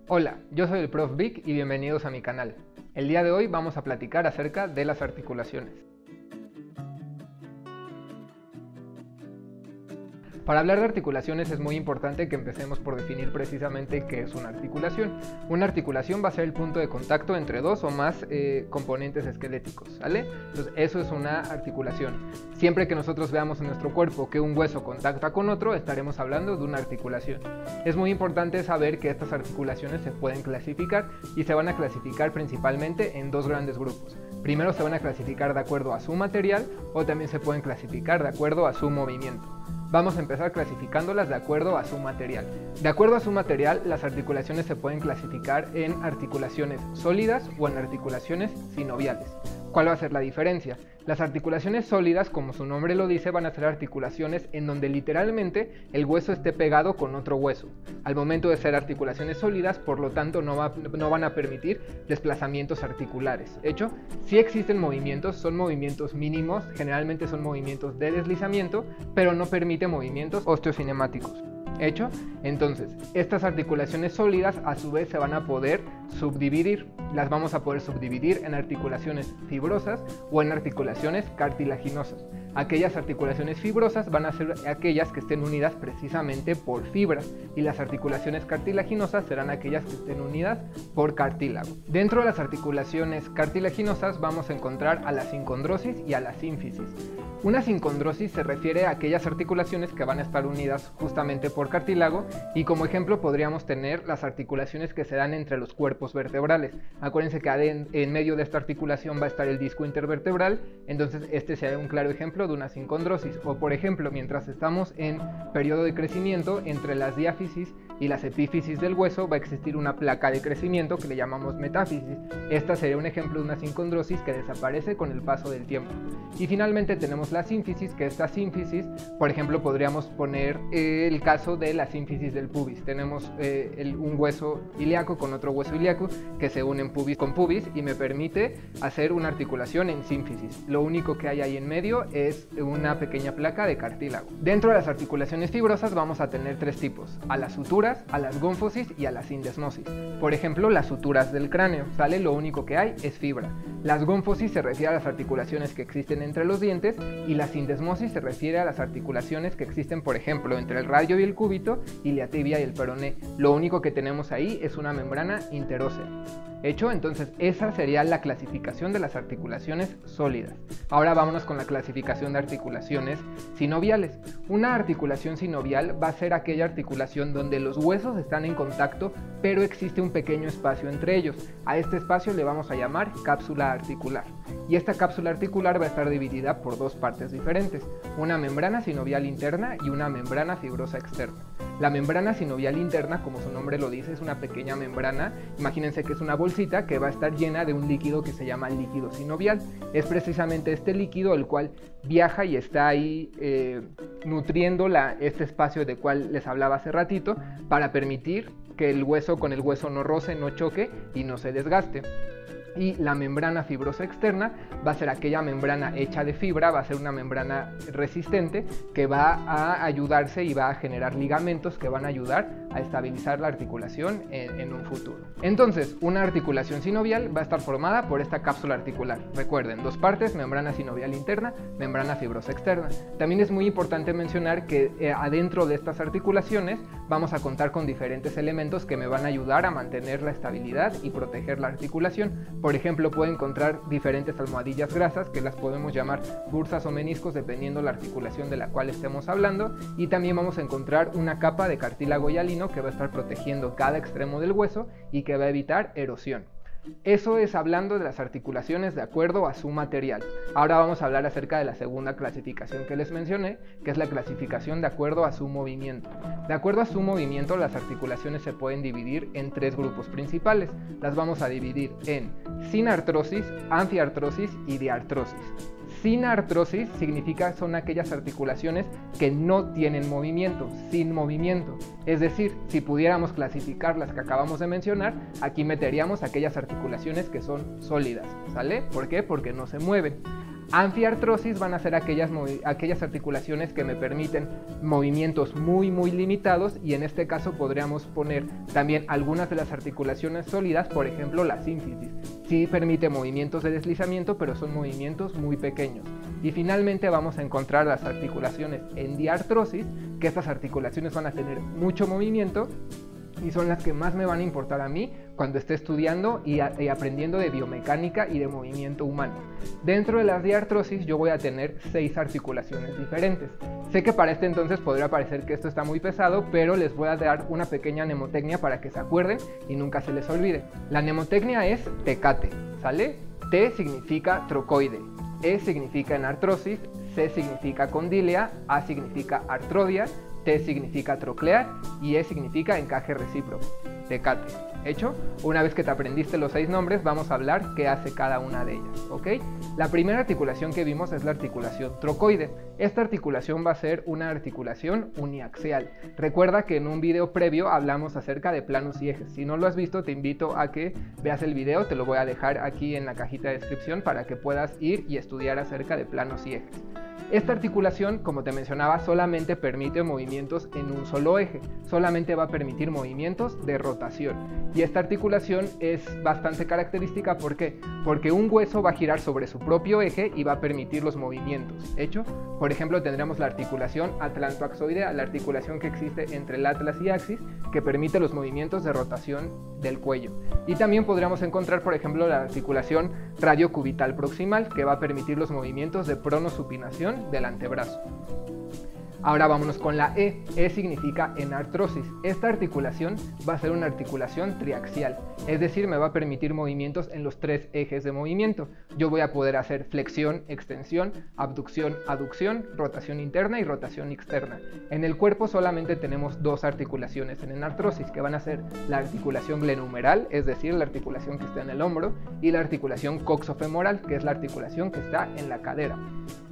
Hola, yo soy el Prof. Vic y bienvenidos a mi canal. El día de hoy vamos a platicar acerca de las articulaciones. Para hablar de articulaciones es muy importante que empecemos por definir precisamente qué es una articulación. Una articulación va a ser el punto de contacto entre dos o más componentes esqueléticos, ¿vale? Entonces eso es una articulación. Siempre que nosotros veamos en nuestro cuerpo que un hueso contacta con otro, estaremos hablando de una articulación. Es muy importante saber que estas articulaciones se pueden clasificar y se van a clasificar principalmente en dos grandes grupos. Primero se van a clasificar de acuerdo a su material o también se pueden clasificar de acuerdo a su movimiento. Vamos a empezar clasificándolas de acuerdo a su material. De acuerdo a su material, las articulaciones se pueden clasificar en articulaciones sólidas o en articulaciones sinoviales. ¿Cuál va a ser la diferencia? Las articulaciones sólidas, como su nombre lo dice, van a ser articulaciones en donde literalmente el hueso esté pegado con otro hueso. Al momento de ser articulaciones sólidas, por lo tanto, no van a permitir desplazamientos articulares. Hecho, sí existen movimientos, son movimientos mínimos, generalmente son movimientos de deslizamiento, pero no permite movimientos osteocinemáticos. Hecho, entonces, estas articulaciones sólidas a su vez se van a poder subdividir. Las vamos a poder subdividir en articulaciones fibrosas o en articulaciones cartilaginosas. Aquellas articulaciones fibrosas van a ser aquellas que estén unidas precisamente por fibras y las articulaciones cartilaginosas serán aquellas que estén unidas por cartílago. Dentro de las articulaciones cartilaginosas vamos a encontrar a la sincondrosis y a la sínfisis. Una sincondrosis se refiere a aquellas articulaciones que van a estar unidas justamente por cartílago y como ejemplo podríamos tener las articulaciones que se dan entre los cuerpos vertebrales. Acuérdense que en medio de esta articulación va a estar el disco intervertebral, entonces este sería un claro ejemplo de una sincondrosis. O por ejemplo, mientras estamos en periodo de crecimiento, entre las diáfisis y las epífisis del hueso va a existir una placa de crecimiento que le llamamos metáfisis. Esta sería un ejemplo de una sincondrosis que desaparece con el paso del tiempo. Y finalmente tenemos la sínfisis, que esta sínfisis, por ejemplo, podríamos poner el caso de la sínfisis del pubis. Tenemos un hueso ilíaco con otro hueso ilíaco que se unen pubis con pubis y me permite hacer una articulación en sínfisis. Lo único que hay ahí en medio es una pequeña placa de cartílago. Dentro de las articulaciones fibrosas vamos a tener tres tipos: a las suturas, a las gónfosis y a la sindesmosis. Por ejemplo, las suturas del cráneo, ¿sale? Lo único que hay es fibra. Las gónfosis se refiere a las articulaciones que existen entre los dientes y la sindesmosis se refiere a las articulaciones que existen, por ejemplo, entre el radio y el cúbito y la tibia y el peroné. Lo único que tenemos ahí es una membrana interósea. Hecho, entonces esa sería la clasificación de las articulaciones sólidas. Ahora vámonos con la clasificación de articulaciones sinoviales. Una articulación sinovial va a ser aquella articulación donde los huesos están en contacto, pero existe un pequeño espacio entre ellos. A este espacio le vamos a llamar cápsula articular. Y esta cápsula articular va a estar dividida por dos partes diferentes: una membrana sinovial interna y una membrana fibrosa externa. La membrana sinovial interna, como su nombre lo dice, es una pequeña membrana. Imagínense que es una bolsita que va a estar llena de un líquido que se llama líquido sinovial. Es precisamente este líquido el cual viaja y está ahí nutriendo este espacio del cual les hablaba hace ratito, para permitir que el hueso con el hueso no roce, no choque y no se desgaste. Y la membrana fibrosa externa va a ser aquella membrana hecha de fibra, va a ser una membrana resistente que va a ayudarse y va a generar ligamentos que van a ayudar a estabilizar la articulación en un futuro. Entonces, una articulación sinovial va a estar formada por esta cápsula articular. Recuerden, dos partes: membrana sinovial interna, membrana fibrosa externa. También es muy importante mencionar que adentro de estas articulaciones vamos a contar con diferentes elementos que me van a ayudar a mantener la estabilidad y proteger la articulación. Por ejemplo, puedo encontrar diferentes almohadillas grasas que las podemos llamar bursas o meniscos dependiendo la articulación de la cual estemos hablando, y también vamos a encontrar una capa de cartílago hialino que va a estar protegiendo cada extremo del hueso y que va a evitar erosión. Eso es hablando de las articulaciones de acuerdo a su material. Ahora vamos a hablar acerca de la segunda clasificación que les mencioné, que es la clasificación de acuerdo a su movimiento. De acuerdo a su movimiento, las articulaciones se pueden dividir en tres grupos principales. Las vamos a dividir en sinartrosis, anfiartrosis y diartrosis. Sinartrosis significa son aquellas articulaciones que no tienen movimiento, sin movimiento. Es decir, si pudiéramos clasificar las que acabamos de mencionar, aquí meteríamos aquellas articulaciones que son sólidas, ¿sale? ¿Por qué? Porque no se mueven. Anfiartrosis van a ser aquellas articulaciones que me permiten movimientos muy limitados, y en este caso podríamos poner también algunas de las articulaciones sólidas, por ejemplo la sínfisis. Sí permite movimientos de deslizamiento, pero son movimientos muy pequeños. Y finalmente vamos a encontrar las articulaciones endiartrosis, que estas articulaciones van a tener mucho movimiento y son las que más me van a importar a mí cuando esté estudiando y aprendiendo de biomecánica y de movimiento humano. Dentro de las diartrosis yo voy a tener 6 articulaciones diferentes. Sé que para este entonces podría parecer que esto está muy pesado, pero les voy a dar una pequeña mnemotecnia para que se acuerden y nunca se les olvide. La mnemotecnia es tecate, ¿sale? T significa trocoide, E significa enartrosis, C significa condilea, A significa artrodia, T significa troclear y E significa encaje recíproco. Tecate. ¿Hecho? Una vez que te aprendiste los 6 nombres, vamos a hablar qué hace cada una de ellas, ¿ok? La primera articulación que vimos es la articulación trocoide. Esta articulación va a ser una articulación uniaxial. Recuerda que en un video previo hablamos acerca de planos y ejes. Si no lo has visto, te invito a que veas el video, te lo voy a dejar aquí en la cajita de descripción para que puedas ir y estudiar acerca de planos y ejes. Esta articulación, como te mencionaba, solamente permite movimientos en un solo eje, solamente va a permitir movimientos de rotación. Y esta articulación es bastante característica, ¿por qué? Porque un hueso va a girar sobre su propio eje y va a permitir los movimientos. ¿Hecho? Por ejemplo, tendremos la articulación atlantoaxoidea, la articulación que existe entre el atlas y axis, que permite los movimientos de rotación del cuello. Y también podríamos encontrar, por ejemplo, la articulación radiocubital proximal, que va a permitir los movimientos de pronosupinación del antebrazo. Ahora vámonos con la E. E significa enartrosis. Esta articulación va a ser una articulación triaxial, es decir, me va a permitir movimientos en los 3 ejes de movimiento. Yo voy a poder hacer flexión, extensión, abducción, aducción, rotación interna y rotación externa. En el cuerpo solamente tenemos 2 articulaciones en enartrosis, que van a ser la articulación glenohumeral, es decir, la articulación que está en el hombro, y la articulación coxofemoral, que es la articulación que está en la cadera.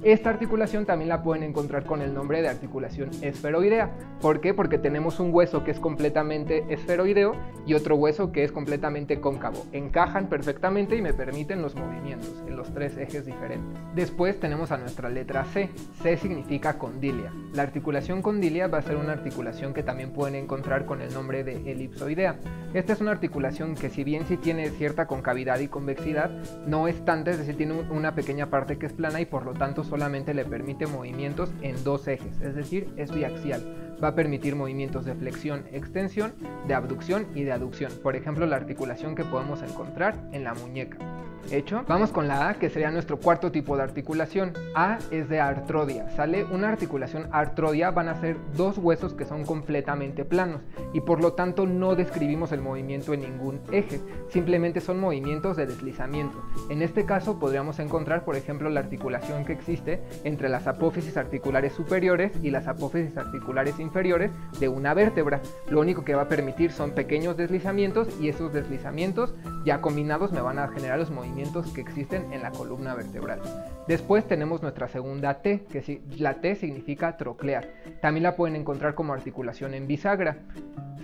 Esta articulación también la pueden encontrar con el nombre de articulación esferoidea. ¿Por qué? Porque tenemos un hueso que es completamente esferoideo y otro hueso que es completamente cóncavo. Encajan perfectamente y me permiten los movimientos en los 3 ejes diferentes. Después tenemos a nuestra letra C. C significa condilia. La articulación condilia va a ser una articulación que también pueden encontrar con el nombre de elipsoidea. Esta es una articulación que, si bien sí tiene cierta concavidad y convexidad, no es tanta, es decir, tiene una pequeña parte que es plana y por lo tanto solamente le permite movimientos en 2 ejes, es decir, es biaxial. Va a permitir movimientos de flexión, extensión, de abducción y de aducción. Por ejemplo, la articulación que podemos encontrar en la muñeca. ¿Hecho? Vamos con la A, que sería nuestro cuarto tipo de articulación. A es de artrodia. Sale una articulación artrodia, van a ser 2 huesos que son completamente planos y por lo tanto no describimos el movimiento en ningún eje, simplemente son movimientos de deslizamiento. En este caso podríamos encontrar, por ejemplo, la articulación que existe entre las apófisis articulares superiores y las apófisis articulares inferiores de una vértebra. Lo único que va a permitir son pequeños deslizamientos y esos deslizamientos ya combinados me van a generar los movimientos que existen en la columna vertebral. Después tenemos nuestra segunda T, que la T significa troclear. También la pueden encontrar como articulación en bisagra.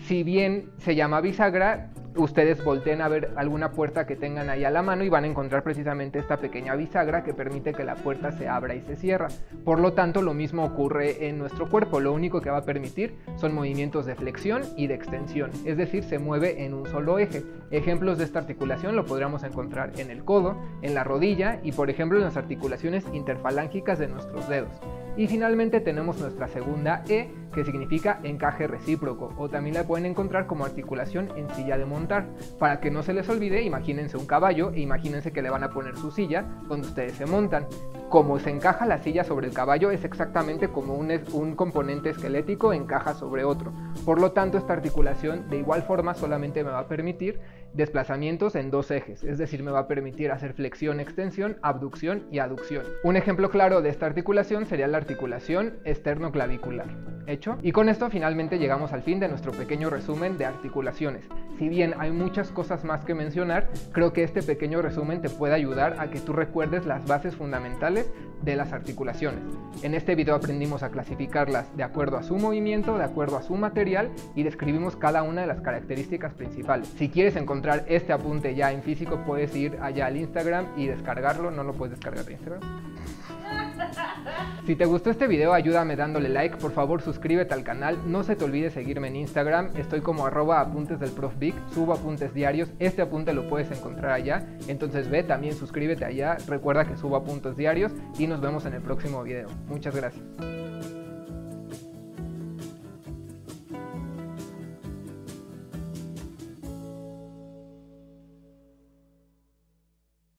Si bien se llama bisagra, ustedes volteen a ver alguna puerta que tengan ahí a la mano y van a encontrar precisamente esta pequeña bisagra que permite que la puerta se abra y se cierra. Por lo tanto, lo mismo ocurre en nuestro cuerpo. Lo único que va a permitir son movimientos de flexión y de extensión, es decir, se mueve en un solo eje. Ejemplos de esta articulación lo podríamos encontrar en el codo, en la rodilla y, por ejemplo, en las articulaciones interfalángicas de nuestros dedos. Y finalmente tenemos nuestra segunda E, que significa encaje recíproco, o también la pueden encontrar como articulación en silla de montar. Para que no se les olvide, imagínense un caballo e imagínense que le van a poner su silla donde ustedes se montan. Como se encaja la silla sobre el caballo es exactamente como un componente esquelético encaja sobre otro. Por lo tanto, esta articulación de igual forma solamente me va a permitir desplazamientos en 2 ejes, es decir, me va a permitir hacer flexión, extensión, abducción y aducción. Un ejemplo claro de esta articulación sería la articulación esternoclavicular. ¿Hecho? Y con esto finalmente llegamos al fin de nuestro pequeño resumen de articulaciones. Si bien hay muchas cosas más que mencionar, creo que este pequeño resumen te puede ayudar a que tú recuerdes las bases fundamentales de las articulaciones. En este video aprendimos a clasificarlas de acuerdo a su movimiento, de acuerdo a su material y describimos cada una de las características principales. Si quieres encontrar este apunte ya en físico, puedes ir allá al Instagram y descargarlo. ¿No lo puedes descargar de Instagram? Si te gustó este video, ayúdame dándole like, por favor suscríbete al canal, no se te olvide seguirme en Instagram, estoy como @apuntesdelprofvic, subo apuntes diarios, este apunte lo puedes encontrar allá, entonces ve, también suscríbete allá, recuerda que subo apuntes diarios y nos vemos en el próximo video. Muchas gracias.